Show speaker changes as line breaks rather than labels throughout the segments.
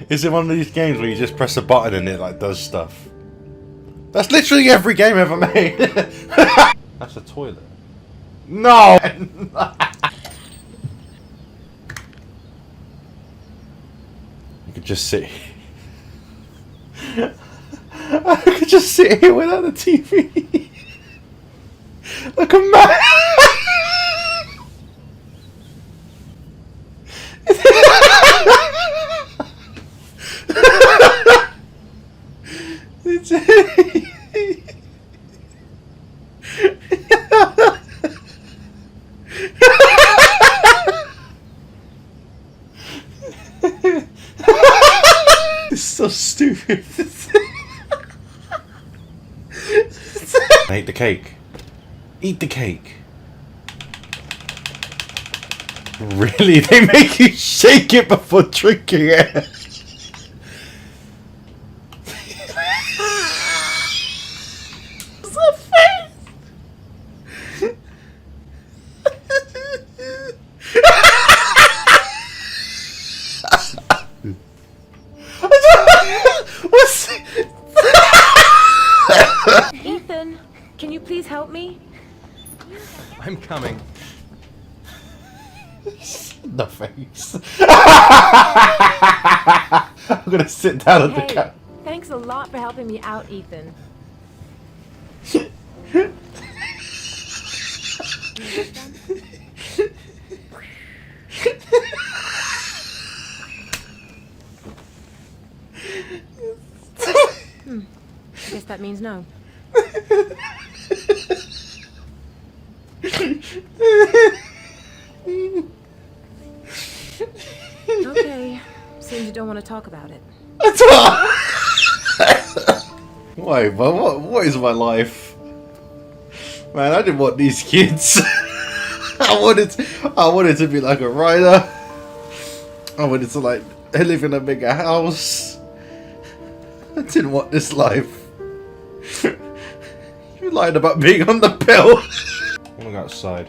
Is it one of these games where you just press a button and it like does stuff? That's literally every game ever made. That's a toilet. No. You could just sit. I could just sit here without the TV. Like a man. It's so stupid. I ate the cake. Eat the cake. Really? They make you shake it before drinking it?
Ethan, can you please help me?
I'm coming.
The face. I'm gonna sit down on the couch.
Thanks a lot for helping me out, Ethan. I guess that means no. Okay, seems you don't want to talk about it.
Wait, but what is my life? Man, I didn't want these kids. I wanted to be like a writer. I wanted to like live in a bigger house. I didn't want this life. You lied about being on the pill. I wanna go outside.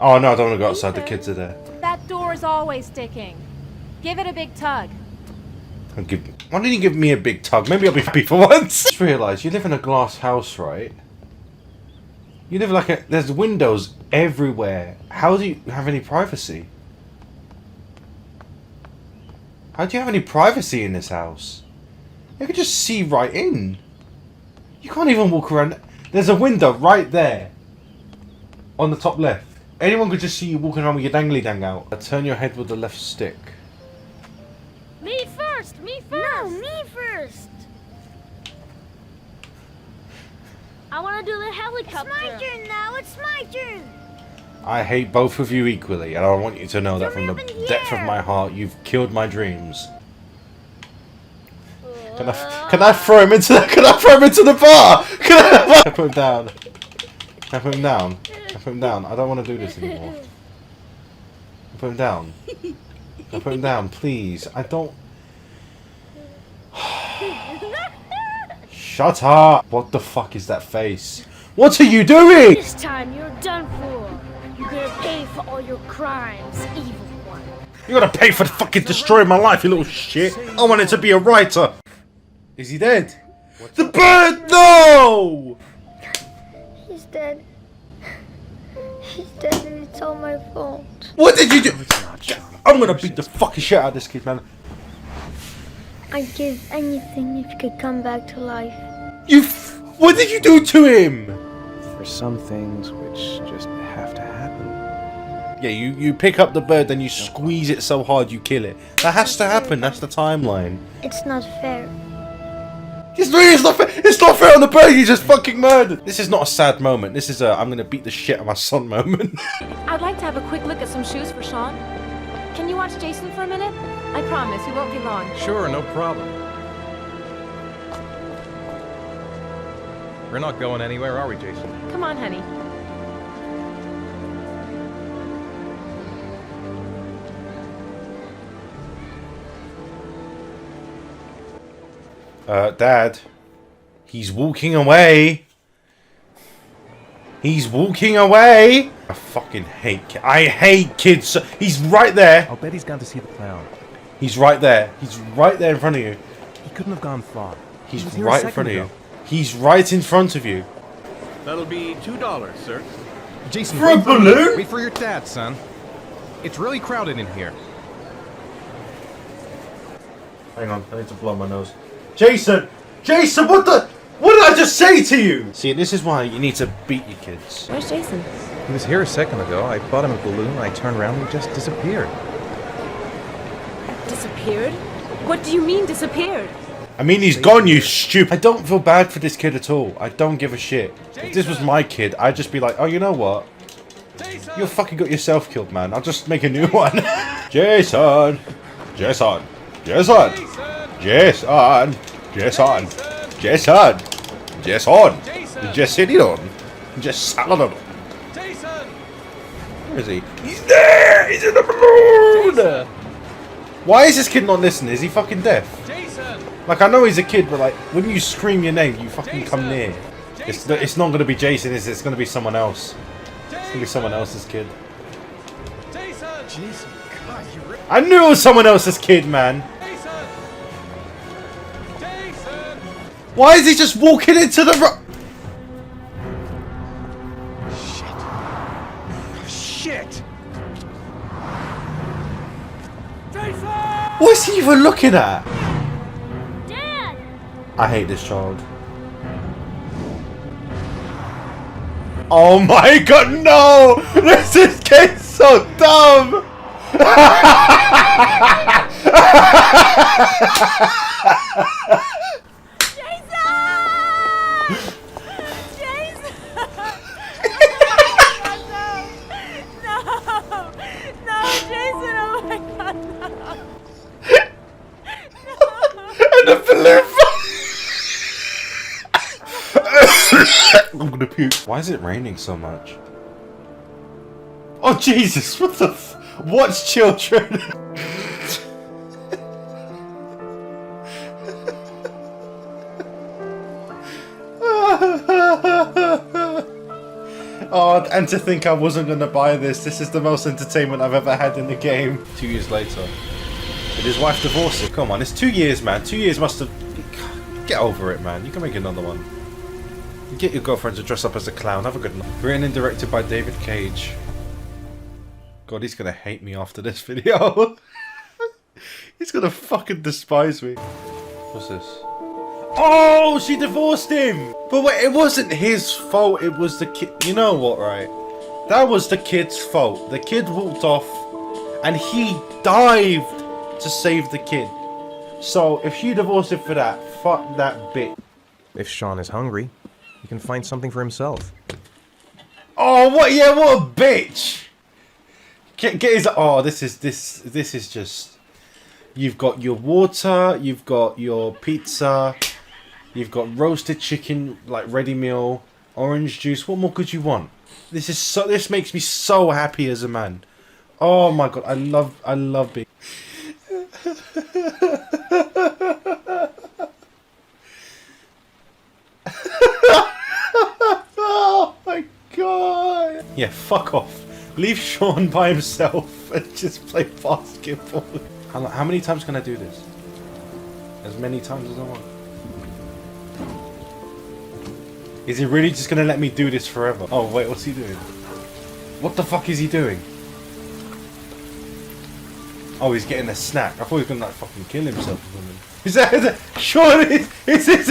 Oh no, I don't wanna go outside, the kids are there.
That door is always sticking. Give it a big tug.
Why didn't you give me a big tug? Maybe I'll be happy for once. Just realised you live in a glass house, right? You live like there's windows everywhere. How do you have any privacy? How do you have any privacy in this house? You can just see right in. You can't even walk around. There's a window right there. On the top left. Anyone could just see you walking around with your dangly dang out. Turn your head with the left stick.
Me first! Me first! No, me first! I want to do the helicopter. It's my turn now. It's my turn.
I hate both of you equally, and I want you to know that from the depth of my heart, you've killed my dreams. Can I throw him into the? Can I throw him into the bar? Can I put him down? Can I put him down? Can I put him down? I don't want to do this anymore. Put him down. Can I put him down, please? I don't. Shut up! What the fuck is that face? What are you doing?
This time you're done for. You're gonna pay for all your crimes, evil one.
You're gonna pay for fucking destroying my life, you little shit. I wanted to be a writer. Is he dead? The bird! No!
He's dead. He's dead and it's all my fault.
What did you do? I'm gonna beat the fucking shit out of this kid, man.
I'd give anything if you could come back to life.
What did you do to him?
For some things which just have to happen.
Yeah, you pick up the bird, then you squeeze it so hard you kill it. That has to happen, that's the timeline.
It's not fair.
It's not fair. It's not fair on the bird you just fucking murdered. This is not a sad moment. This is a I'm gonna beat the shit out of my son moment.
I'd like to have a quick look at some shoes for Sean. Can you watch Jason for a minute? I promise, we won't be long.
Sure, no problem. We're not going anywhere, are we, Jason?
Come on, honey.
Dad. He's walking away. He's walking away. I fucking hate kids. I hate kids. He's right there.
I'll bet he's gone to see the clown.
He's right there. He's right there in front of you.
He couldn't have gone far.
He's
He was here a
right in
second
front of you.
ago.
He's right in front of you.
That'll be $2, sir.
Jason,
For a balloon?
wait for your dad, son. It's really crowded in here.
Hang on, I need to blow my nose. Jason! Jason, what the? What did I just say to you? See, this is why you need to beat your kids.
Where's Jason?
He was here a second ago. I bought him a balloon. I turned around and he just disappeared.
Disappeared? What do you mean disappeared?
I mean, he's gone, you stupid. I don't feel bad for this kid at all. I don't give a shit. If this was my kid, I'd just be like, oh, you know what? You fucking got yourself killed, man. I'll just make a new one. Jason! Jason! Jason! Jason! Jason! Jason! Jason! Just sitting on. Just salad on. Where is he? He's there! He's in the balloon! Why is this kid not listening? Is he fucking deaf? Like, I know he's a kid, but like, when you scream your name, you fucking come near. It's not gonna be Jason, is it? It's gonna be someone else. It's gonna be someone else's kid.
Jason, God, you're...
I knew it was someone else's kid, man. Why is he just walking into the
Shit!
What's he even looking at?
Dad!
I hate this child. Oh my god, no! This is getting so dumb! And the balloon. I'm gonna puke. Why is it raining so much? Oh Jesus! What the? Watch children. Oh, and to think I wasn't gonna buy this. This is the most entertainment I've ever had in the game. 2 years later. Did his wife divorce him? Come on, it's 2 years, man. 2 years must have... Get over it, man. You can make another one. Get your girlfriend to dress up as a clown. Have a good night. Written and directed by David Cage. God, he's gonna hate me after this video. He's gonna fucking despise me. What's this? Oh, she divorced him! But wait, it wasn't his fault. It was the kid. You know what, right? That was the kid's fault. The kid walked off and he dived to save the kid. So if she divorced him for that, fuck that bitch.
If Sean is hungry, he can find something for himself.
Oh, what? Yeah, what a bitch! Get his. Oh, this is just. You've got your water. You've got your pizza. You've got roasted chicken, like ready meal, orange juice. What more could you want? This is so. This makes me so happy as a man. Oh my god, I love being. Oh my god. Yeah, fuck off. Leave Sean by himself and just play basketball. How many times can I do this? As many times as I want. Is he really just gonna let me do this forever? Oh wait, what's he doing? What the fuck is he doing? Oh, he's getting a snack. I thought he was gonna like fucking kill himself or something. Is that Sean? Is this?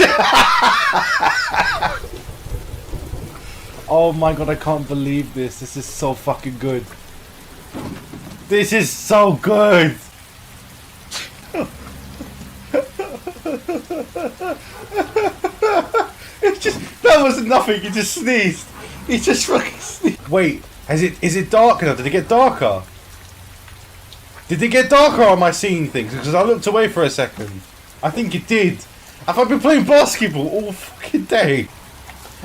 Oh my god, I can't believe this. This is so fucking good. This is so good. It's just, that was nothing. He just sneezed. He just fucking sneezed. Wait, is it darker now? Did it get darker? Did it get darker or am I seeing things? Because I looked away for a second. I think it did. Have I been playing basketball all fucking day?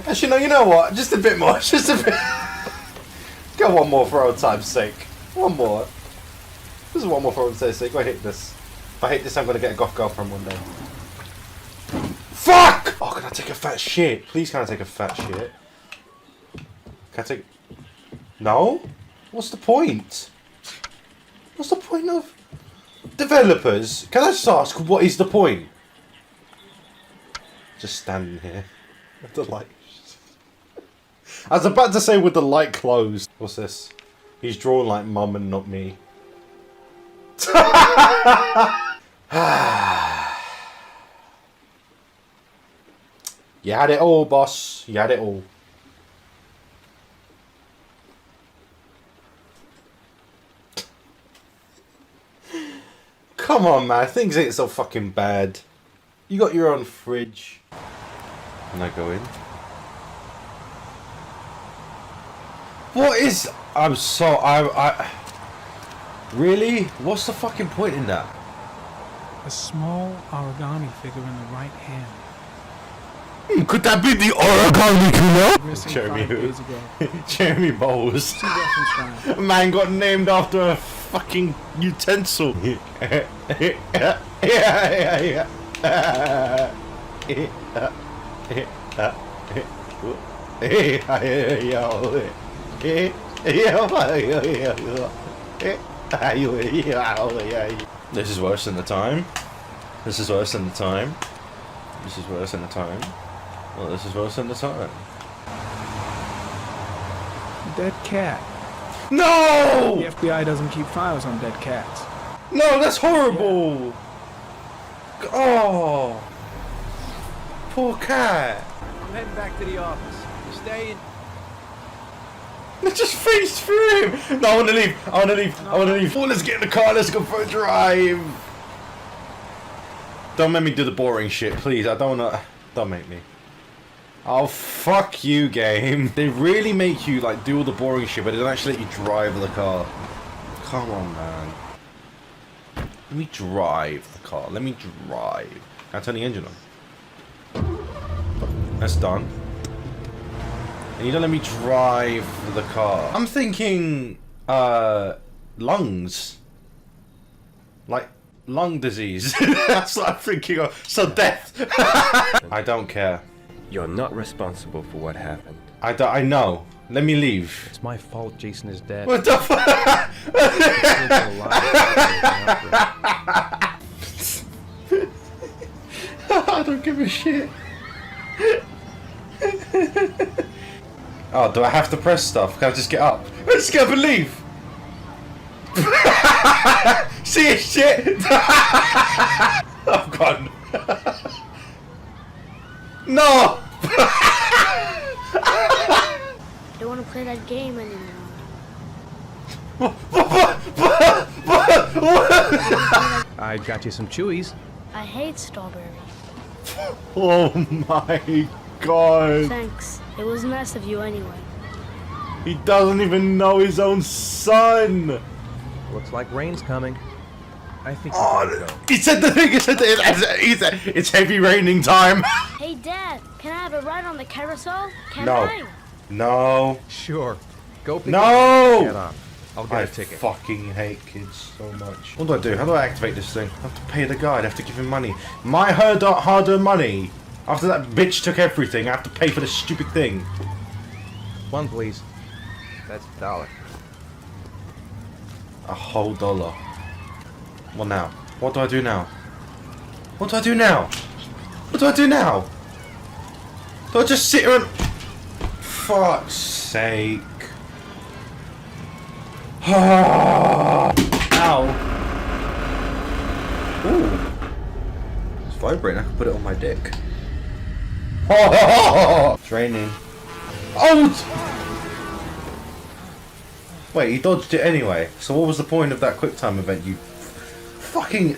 Actually, no, you know what? Just a bit more. Just a bit. Go one more for old time's sake. One more. This is one more for old time's sake. I hate this. If I hate this, I'm going to get a goth girlfriend one day. Fuck! Oh, can I take a fat shit? Please, can I take a fat shit? Can I take... No? What's the point? What's the point of developers? Can I just ask, what is the point? Just standing here with the light. I was about to say with the light closed. What's this? He's drawn like mum and not me. You had it all, boss. You had it all. Come on, man. Things ain't so fucking bad. You got your own fridge. Can I go in? What is... I'm so... I... Really? What's the fucking point in that?
A small origami figure in the right hand.
Could that be the origami killer?
Missing
Jeremy
5
who?
days ago.
Jeremy Bowles.
See reference file.
A man got named after a fucking utensil. This is worse than the time. This is worse than the time. This is worse than the time. Well, this is worse than the time.
Dead cat.
No!
The FBI doesn't keep files on dead cats.
No, that's horrible! Oh! Poor cat!
I'm heading back to the office. You staying?
It just phased through him! No, I wanna leave! I wanna leave! I wanna leave! Oh, let's get in the car, let's go for a drive! Don't make me do the boring shit, please. I don't wanna... Don't make me. Oh, fuck you, game. They really make you, like, do all the boring shit, but they don't actually let you drive the car. Come on, man. Let me drive the car. Let me drive. Can I turn the engine on? That's done. And you don't let me drive the car. I'm thinking, lungs. Like, lung disease. That's what I'm thinking of. So death. I don't care.
You're not responsible for what happened.
I know. Let me leave.
It's my fault Jason is dead.
What the fuck? I don't give a shit. Oh, do I have to press stuff? Can I just get up? Let's get up and leave. See it, shit. I'm gone. No.
I don't want to play that game anymore.
I got you some chewies.
I hate strawberry.
Oh my god.
Thanks. It was nice of you anyway.
He doesn't even know his own son.
Looks like rain's coming. I think you
Oh,
gotta go.
he said the thing. He said it's heavy raining time.
Hey, Dad, can I have a ride on the carousel? Can
No.
I?
No.
Sure. Go pick
No.
Get up. I'll get
I
a ticket.
fucking hate kids so much. What do I do? How do I activate this thing? I have to pay the guy. I have to give him money. My hard-earned money. After that bitch took everything, I have to pay for this stupid thing.
One, please. That's $1.
A whole dollar. What now? What do I do now? What do I do now? What do I do now? Do I just sit here and... Fuck's sake. Ow. Ooh. It's vibrating. I can put it on my dick. It's raining. Oh! Wait, he dodged it anyway. So what was the point of that QuickTime event, you fucking...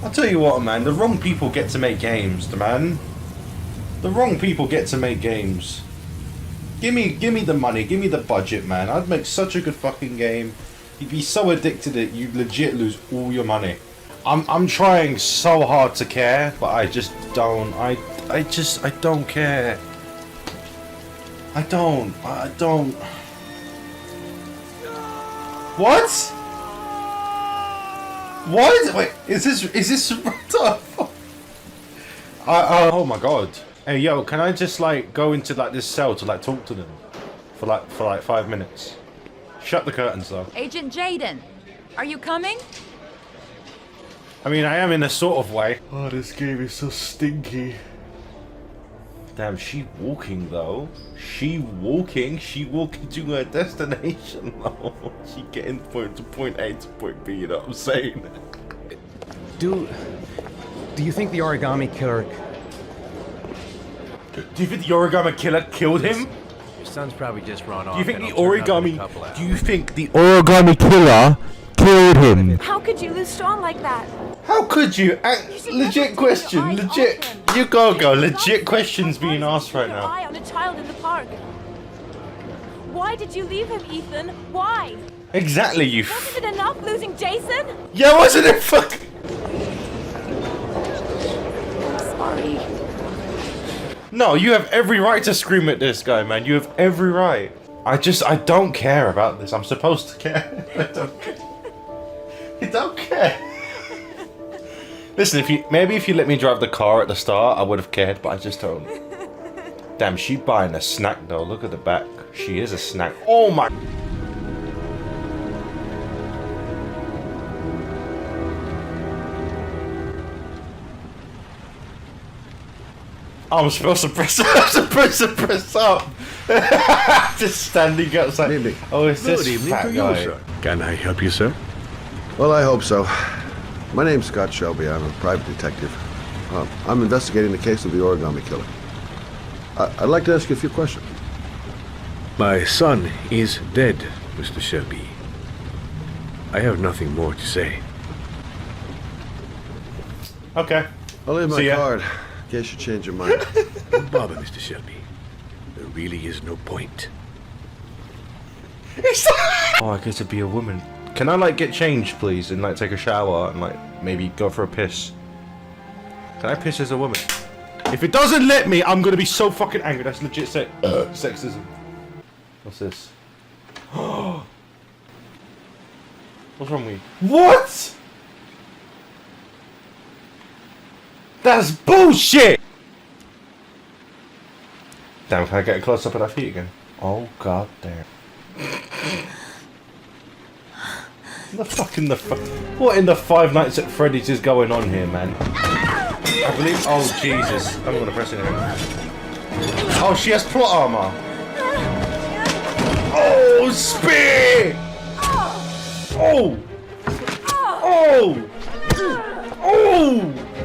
I'll tell you what, man. The wrong people get to make games, man. The wrong people get to make games. Give me the money. Give me the budget, man. I'd make such a good fucking game. You'd be so addicted that you'd legit lose all your money. I'm trying so hard to care, but I just don't. I don't care. I don't. What? What? Wait, is this what the fuck? Oh my god. Hey yo, can I just like go into like this cell to like talk to them? for like 5 minutes. Shut the curtains though.
Agent Jaden, are you coming?
I mean, I am in a sort of way. Oh, this game is so stinky. Damn, she walking though. She walking to her destination though. She getting to point A to point B, you know what I'm saying?
Do you think the origami killer...
Do you think the origami killer killed him?
Your son's probably just run off.
Do you think
and
the
he'll turn up in a
origami...
couple hours.
Do you think the origami killer killed him?
How could you lose Sean like that?
How could you?
should never
Legit
take your
question,
eyes
legit.
off him.
You go.
Why
Legit
did
questions
you
being asked right
keep your
now.
eye on a child in the park? Why did you leave him, Ethan? Why?
Exactly, you.
Wasn't it enough losing Jason?
Yeah, wasn't it? Fuck.
Sorry.
No, you have every right to scream at this guy, man. You have every right. I don't care about this. I'm supposed to care. I don't care. I don't care. Listen, if you let me drive the car at the start, I would have cared, but I just don't. Damn, she buying a snack though. Look at the back. She is a snack. Oh my. I'm supposed to press up. I'm supposed to press up. Just standing outside.
Good evening.
Oh, it's this
Good evening
fat
to you,
guy.
sir. Can I help you, sir? Well, I hope so. My name's Scott Shelby. I'm a private detective. I'm investigating the case of the origami killer. I'd like to ask you a few questions. My son is dead, Mr. Shelby. I have nothing more to say.
Okay.
I'll leave my
See ya.
card in case you change your mind. Don't bother, Mr. Shelby. There really is no point.
Oh, I get to be a woman. Can I like get changed, please, and like take a shower and like maybe go for a piss? Can I piss as a woman? If it doesn't let me, I'm gonna be so fucking angry. That's legit sexism. What's this? What's wrong with you? What? That's bullshit! Damn, can I get a close up of that feet again? Oh god damn. What in the Five Nights at Freddy's is going on here, man? I believe. Oh Jesus! I'm gonna press it in. Oh, she has plot armor. Oh, spear! Oh! Oh! Oh!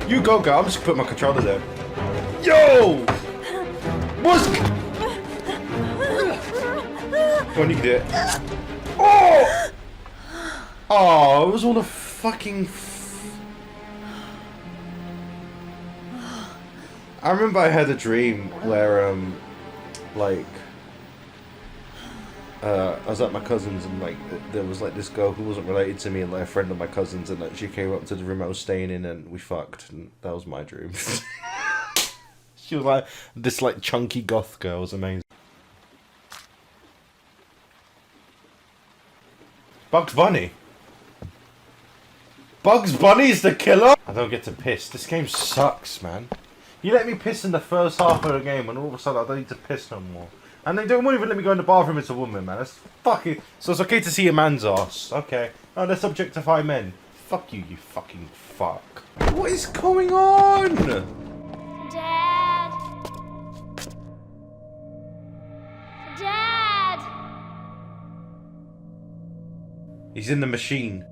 You go, girl. I'm just gonna put my controller there. Yo! What's? Go on, you can do it. Oh! Oh, it was all a fucking. I remember I had a dream where, like, I was at my cousin's and like there was like this girl who wasn't related to me and like a friend of my cousin's and like she came up to the room I was staying in and we fucked and that was my dream. She was like this like chunky goth girl. It was amazing. Bugs Bunny. Bugs Bunny's the killer? I don't get to piss. This game sucks, man. You let me piss in the first half of the game and all of a sudden I don't need to piss no more. And they won't even let me go in the bathroom as a woman, man. That's fucking... So it's okay to see a man's ass. Okay. Oh, let's objectify men. Fuck you, you fucking fuck. What is going on?
Dad! Dad!
He's in the machine.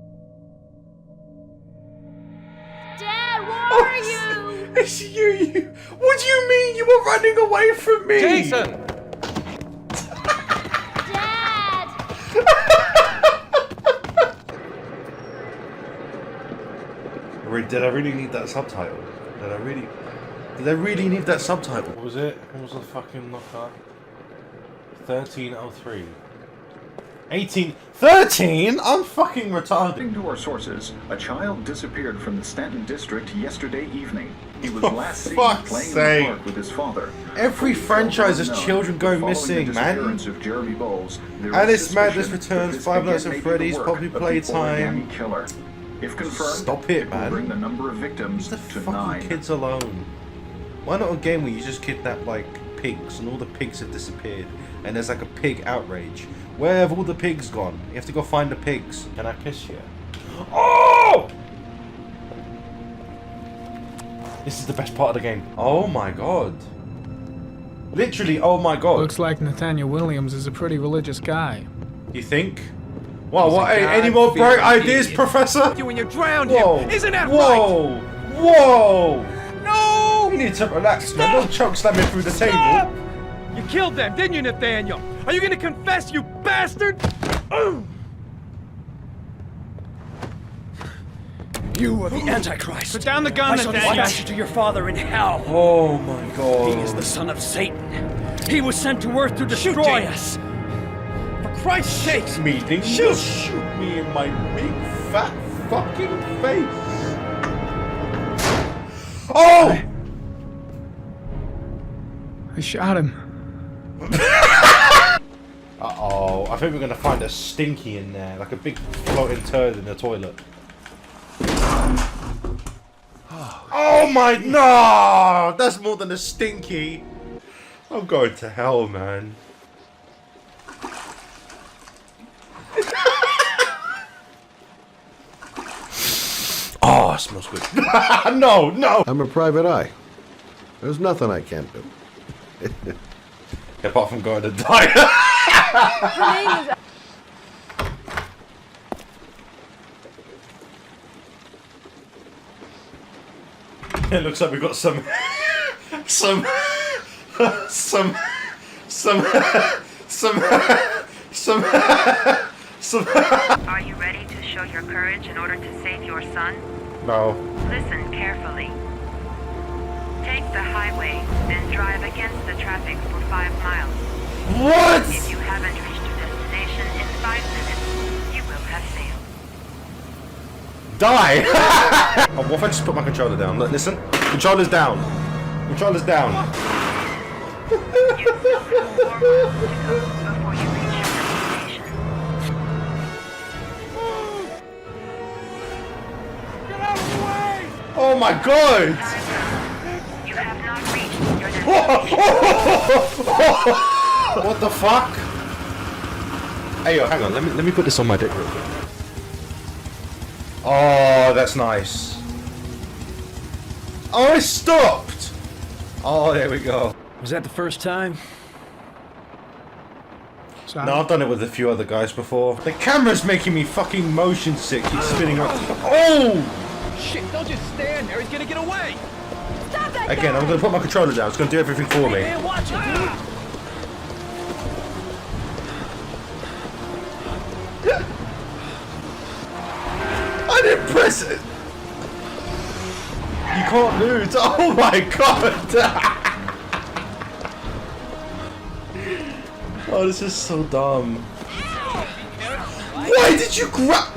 Dad, where are you?
It's you. What do you mean you were running away from me?
Jason!
Dad!
Did I really need that subtitle? Did I really need that subtitle? What was it? What was the fucking knocker? 1303. 13? I'm fucking retarded.
According to our sources, a child disappeared from the Stanton district yesterday evening. He was last seen playing in the park with his father.
Every franchise has children going missing, man.
Of Jeremy Bowles,
Alice Madness Returns, Five Nights at Freddy's, Poppy Playtime.
If confirmed,
Stop it,
will
man.
bring the number of victims
Leave the
to
fucking
9.
kids alone. Why not a game where you just kidnap like pigs, and all the pigs have disappeared, and there's like a pig outrage. Where have all the pigs gone? You have to go find the pigs. Can I piss here? Oh! This is the best part of the game. Oh my god. Literally, oh my god.
Looks like Nathaniel Williams is a pretty religious guy.
You think? Wow, what? Any more bright ideas, Professor?
You and you drowned
Whoa.
him! Isn't that
Whoa!
right?
Whoa!
No!
You need to relax, man. Don't choke slam me through the
Stop!
table.
You killed them, didn't you, Nathaniel? Are you gonna confess, you bastard?
You are the Antichrist.
Put down the gun,
I shall
Nathaniel.
dispatch you to your father in hell.
Oh my god.
He is the son of Satan. He was sent to earth to destroy us. For Christ's sake!
Shoot me in my big fat fucking face. Oh!
I shot him.
Uh-oh, I think we're gonna find a stinky in there, like a big floating turd in the toilet. Oh my, no! That's more than a stinky. I'm going to hell, man. Oh, it smells good. No, no!
I'm a private eye. There's nothing I can't do.
Apart from going to die.
Her name is...
It looks like we've got some
Are you ready to show your courage in order to save your son?
No.
Listen carefully. Take the highway, then drive against the traffic for 5 miles.
What?
If you haven't reached your destination in 5 minutes, you will have failed.
Die! Oh, what if I just put my controller down? Look, listen. Controller's down. Controller's down.
You still have 4 miles to go before you reach your destination.
Get out of the way!
Oh my god!
You have not reached your destination.
What the fuck? Hey yo, hang on, let me put this on my dick real quick. Oh, that's nice. Oh, it stopped! Oh, there we go.
Was that the first time?
No, I've done it with a few other guys before. The camera's making me fucking motion sick. Keep spinning around. Oh!
Shit, don't just stand there. He's gonna get away.
Stop that
Again, I'm gonna put my controller down. It's gonna do everything for me.
Man, watch it, dude.
I didn't press it! You can't lose! Oh my god! Oh, this is so dumb. Why did you grab?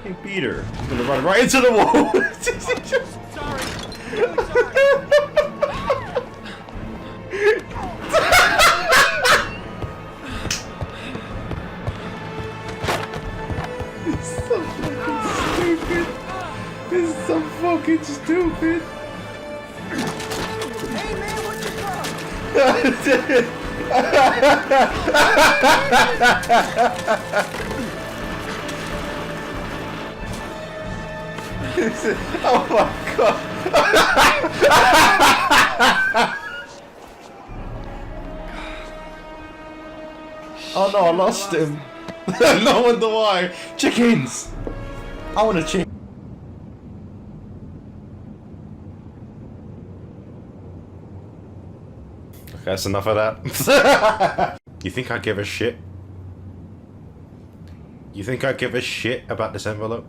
Hey, Peter. I'm gonna run right into the wall.
Sorry. Really sorry.
This is so fucking stupid.
Hey man, what you got?
Oh my god. Oh no, I lost him. No wonder why. Chickens. I want a chicken. Okay, that's enough of that. You think I give a shit? You think I give a shit about this envelope?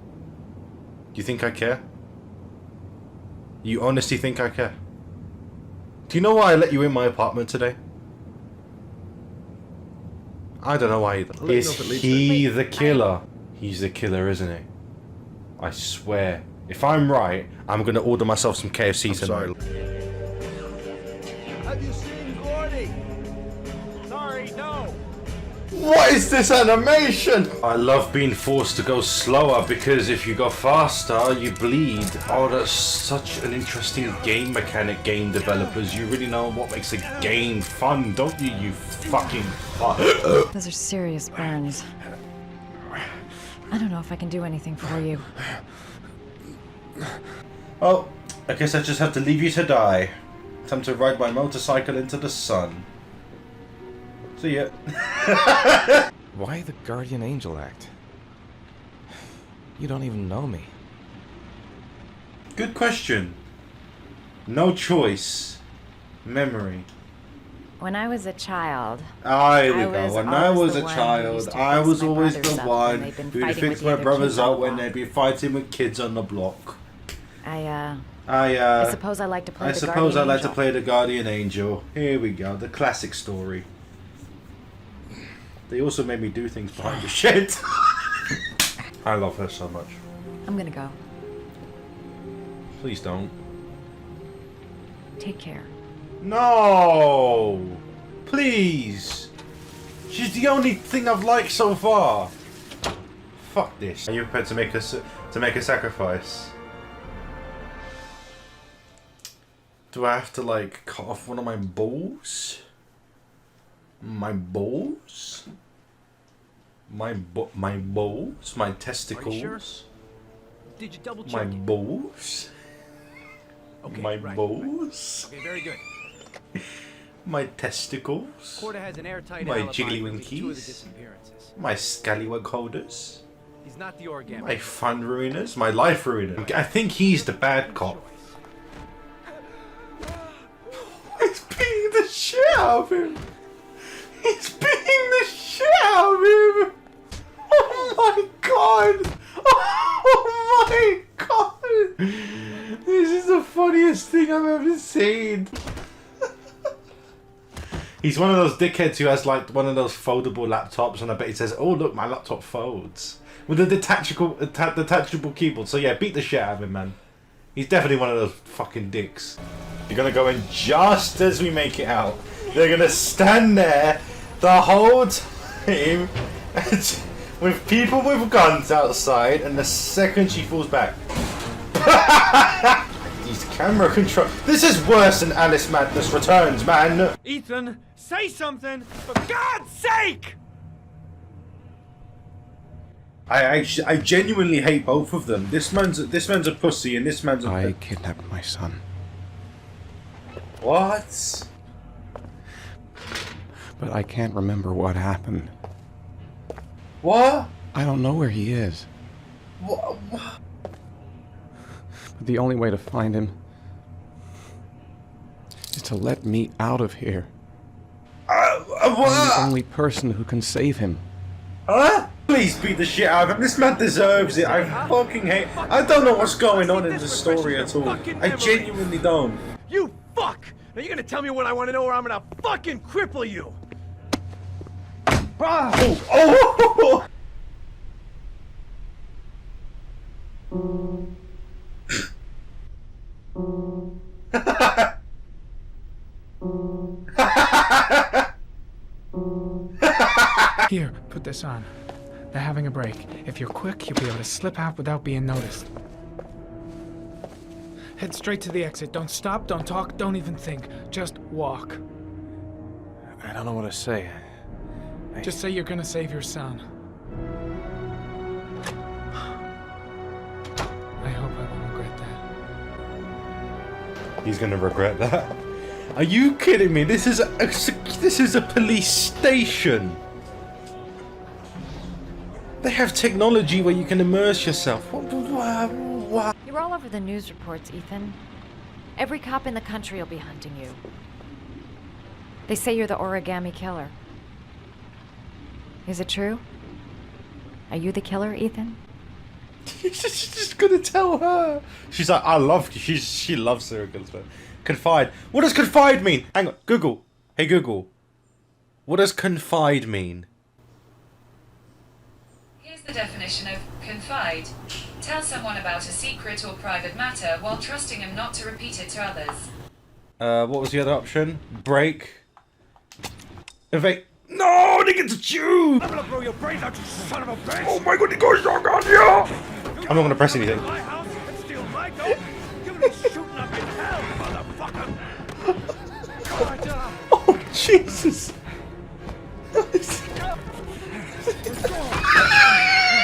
You think I care? You honestly think I care? Do you know why I let you in my apartment today? I don't know why either. Is he the killer? He's the killer, isn't he? I swear. If I'm right, I'm gonna order myself some KFC tonight.
Have you seen Gordy? Sorry, no.
What is this animation? I love being forced to go slower because if you go faster, you bleed. Oh, that's such an interesting game mechanic, game developers. You really know what makes a game fun, don't you, you fucking fuck.
Those are serious burns. I don't know if I can do anything for you.
Oh, I guess I just have to leave you to die. Time to ride my motorcycle into the sun. See ya.
Why the guardian angel act? You don't even know me.
Good question. No choice. Memory.
When I was a child...
Here we go. When I was a child, I was always the one who'd fix my brothers up when they'd be fighting with kids on the block.
I suppose I like to play
I
the
suppose I
guardian
like to
angel.
play the guardian angel. Here we go. The classic story. They also made me do things behind the shed. I love her so much.
I'm gonna go.
Please don't.
Take care.
No! Please! She's the only thing I've liked so far. Fuck this. Are you prepared to make a sacrifice? Do I have to like cut off one of my balls? My balls? My balls? My testicles?
Sure? Did you double check
My
it?
balls?
Okay,
My
right,
balls?
Okay, very good.
My testicles?
Corda has an airtight
My
alibi
jiggly
for at least 2 of the
winkies?
disappearances.
My scallywag holders?
He's not the origami.
My fun ruiners? My life ruiner? I think he's the bad cop. He's beating the shit out of him! He's beating the shit out of him! Oh my god! Oh my god! This is the funniest thing I've ever seen. He's one of those dickheads who has like one of those foldable laptops, and I bet he says, "Oh look, my laptop folds," with a detachable keyboard. So yeah, beat the shit out of him, man. He's definitely one of those fucking dicks. You're gonna go in just as we make it out. They're gonna stand there the whole time with people with guns outside, and the second she falls back. These camera control. This is worse than Alice Madness Returns, man.
Ethan, say something, for God's sake!
I genuinely hate both of them. This man's a pussy, and this man's a.
I kidnapped my son.
What?
But I can't remember what happened.
What?
I don't know where he is.
What?
But the only way to find him is to let me out of here. I'm the only person who can save him.
Huh? Please beat the shit out of him. This man deserves it. I fucking hate. I don't know what's going on in this story at all. I genuinely don't.
You fuck! Now you're gonna tell me what I want to know, or I'm gonna fucking cripple you!
Oh!
Here, put this on. They're having a break. If you're quick, you'll be able to slip out without being noticed. Head straight to the exit. Don't stop, don't talk, don't even think. Just walk.
I don't know what to say.
Just say you're gonna save your son. I hope I won't regret that.
He's gonna regret that. Are you kidding me? This is a police station. They have technology where you can immerse yourself. What?
You're all over the news reports, Ethan. Every cop in the country will be hunting you. They say you're the origami killer. Is it true? Are you the killer, Ethan?
She's just gonna tell her. She's like, she loves serial killers. Confide. What does confide mean? Hang on, Google. Hey Google. What does confide mean?
Here's the definition of confide. Tell someone about a secret or private matter while trusting him not to repeat it to others.
What was the other option? Break. Evade. No! god, he gets a tube!
I'm gonna blow your brains out, you son of a bitch!
Oh my god, he goes shotgun, yeah! I'm not gonna press anything.
My house and steal my goat? You're gonna be shooting up in hell, motherfucker!
Oh, Jesus!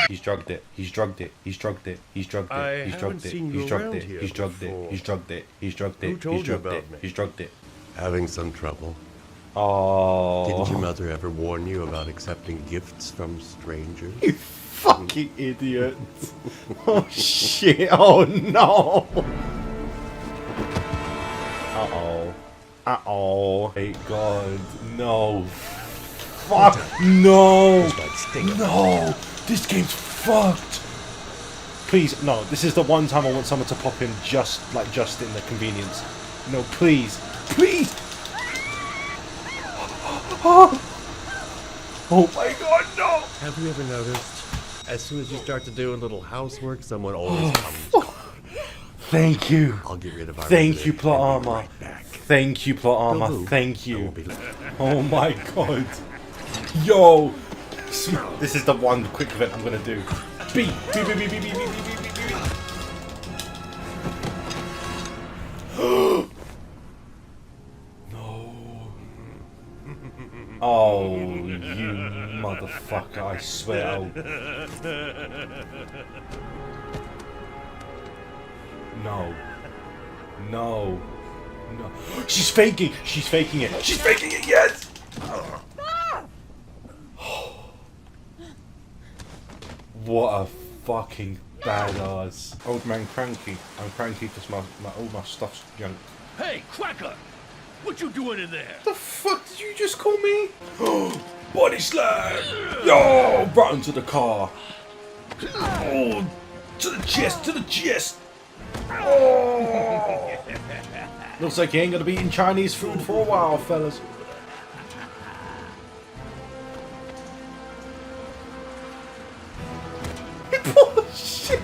He's drugged it. He's drugged it. He's drugged it. He's drugged it. He's drugged it. He's drugged it. He's drugged it. He's drugged it. He's drugged it. He's drugged it. He's drugged it.
Having some trouble.
Oh.
Didn't your mother ever warn you about accepting gifts from strangers?
You fucking idiot. Oh shit. Oh no. Uh-oh. Uh-oh. Thank God. No. Fuck. No. No. This game's fucked. Please, no. This is the one time I want someone to pop in just in the convenience. No, please. Please. Oh my God, no.
Have you ever noticed, as soon as you start to do a little housework, someone always comes.
Thank you.
I'll get rid of our
Thank you, plot armor.
Right back.
Thank you, plot armor.
move.
Thank you. Oh my God. Yo. This is the one quick event I'm gonna do. B. B. B. B. B. B. B. B. B. B. No. Oh, you motherfucker! I swear. No. No. No. She's faking! She's faking it! She's faking it, yes! What a fucking badass. Old man cranky. I'm cranky because all my stuff's junk.
Hey, Cracker! What you doing in there?
The fuck did you just call me? Body slam! Yo! Right into the car. Oh! To the chest! To the chest! Oh! Looks like you ain't gonna be eating Chinese food for a while, fellas. Bullshit!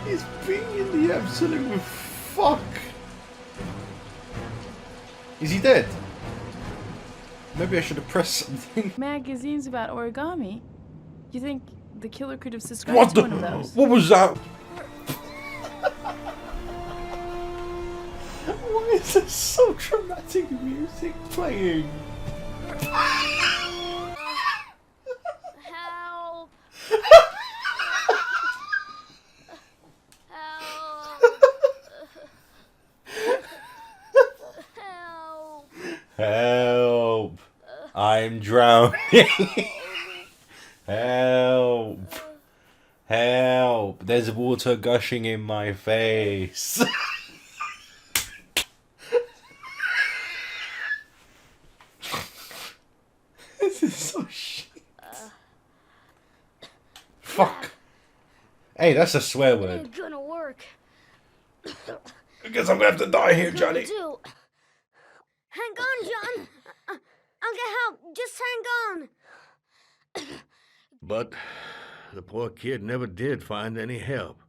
He's being the absolute fuck. Is he dead? Maybe I should have pressed something.
Magazines about origami. You think the killer could have subscribed to one of those?
What was that? Why is there so dramatic music playing?
Help!
Help! I'm drowning. Help! Help! There's water gushing in my face. This is so shit. Fuck. Hey, that's a swear word.
It's gonna work.
I guess I'm gonna have to die here, Johnny.
Hang on, John. I'll get help. Just hang on.
But the poor kid never did find any help.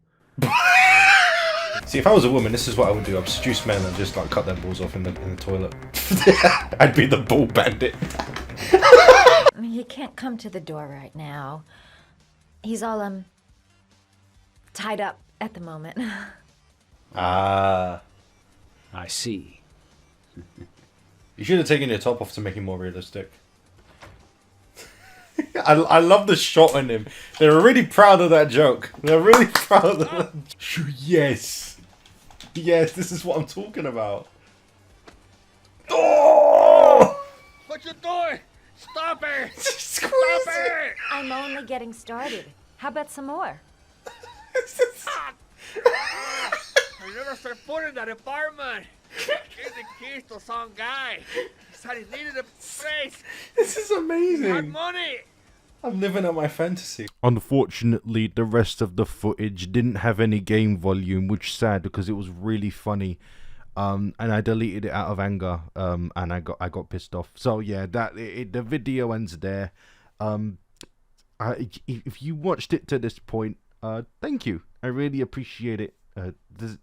See, if I was a woman, this is what I would do. I'd seduce men and just like cut their balls off in the toilet. I'd be the ball bandit.
He can't come to the door right now. He's all tied up at the moment.
Ah,
I see.
You should have taken your top off to make him more realistic. I love the shot on him. They're really proud of that joke. They're really proud of that. Yes. Yes, this is what I'm talking about. Oh!
What you doing? Stop it!
Stop
it!
I'm only getting started. How about some more?
I never set foot in that apartment. Gave the keys to some guy. He said he needed a place.
This is amazing.
He had money.
I'm living out my fantasy. Unfortunately, the rest of the footage didn't have any game volume, which is sad because it was really funny. And I deleted it out of anger. And I got pissed off. So yeah, the video ends there. If you watched it to this point, thank you. I really appreciate it.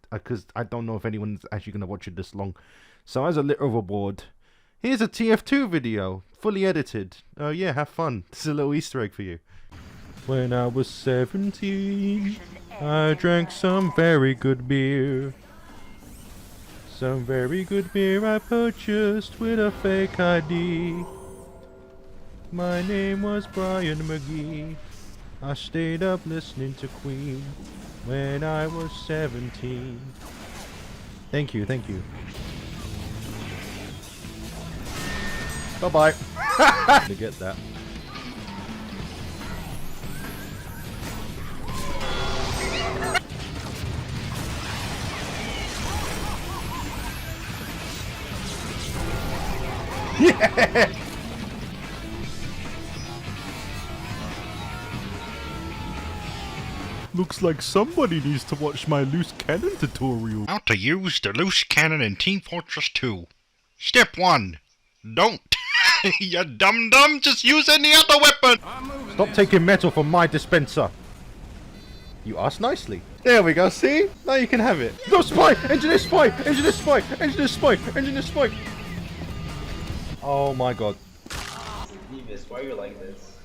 because I don't know if anyone's actually gonna watch it this long. So as a little reward, here's a TF2 video, fully edited. Oh yeah, have fun. This is a little Easter egg for you. When I was 17, I drank some very good beer. Some very good beer I purchased with a fake ID. My name was Brian McGee. I stayed up listening to Queen when I was 17. Thank you, thank you. Bye-bye. To get that. Yeah! Looks like somebody needs to watch my loose cannon tutorial.
How to use the loose cannon in Team Fortress 2. Step 1. Don't. You dum-dum, just use any other weapon.
Stop taking metal from my dispenser. You asked nicely. There we go, see? Now you can have it. No, spy! Engineer spy! Engineer spy! Engineer spy! Engineer spy! Oh my god.
Beavis, why are you like this?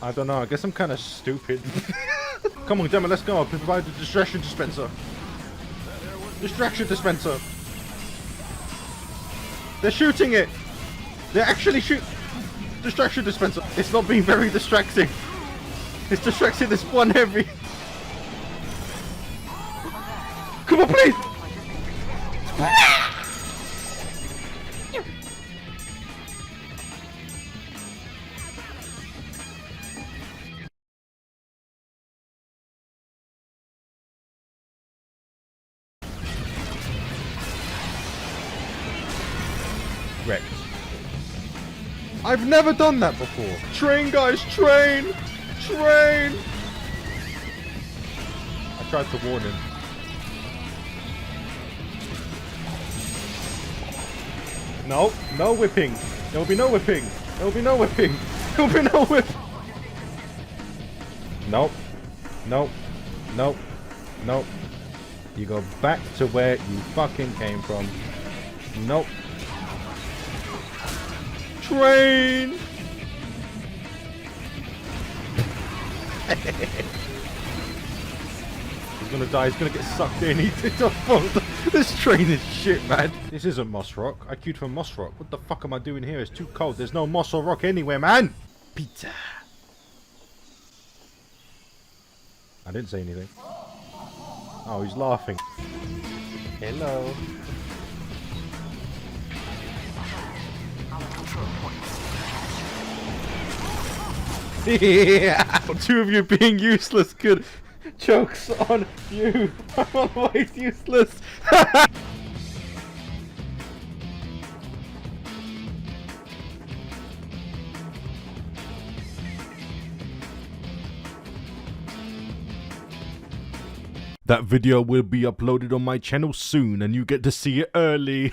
I don't know, I guess I'm kind of stupid. Come on, Gemma, let's go. I'll provide the distraction dispenser. Distraction dispenser. They're shooting it. They're actually distraction dispenser. It's not being very distracting. It's distracting this one heavy. Come on, please. Wrecked. I've never done that before. Train, guys, train! Train! I tried to warn him. No, no whipping. There will be no whipping. There will be no whipping. There will be no whip. Nope. Nope. Nope. Nope. You go back to where you fucking came from. Nope. Train! He's gonna die, he's gonna get sucked in, this train is shit, man. This isn't moss rock, I queued for moss rock. What the fuck am I doing here? It's too cold, there's no moss or rock anywhere, man! Pizza. I didn't say anything. Oh, he's laughing. Hello. Yeah, two of you being useless. Good. Jokes on you. I'm always useless. That video will be uploaded on my channel soon, and you get to see it early.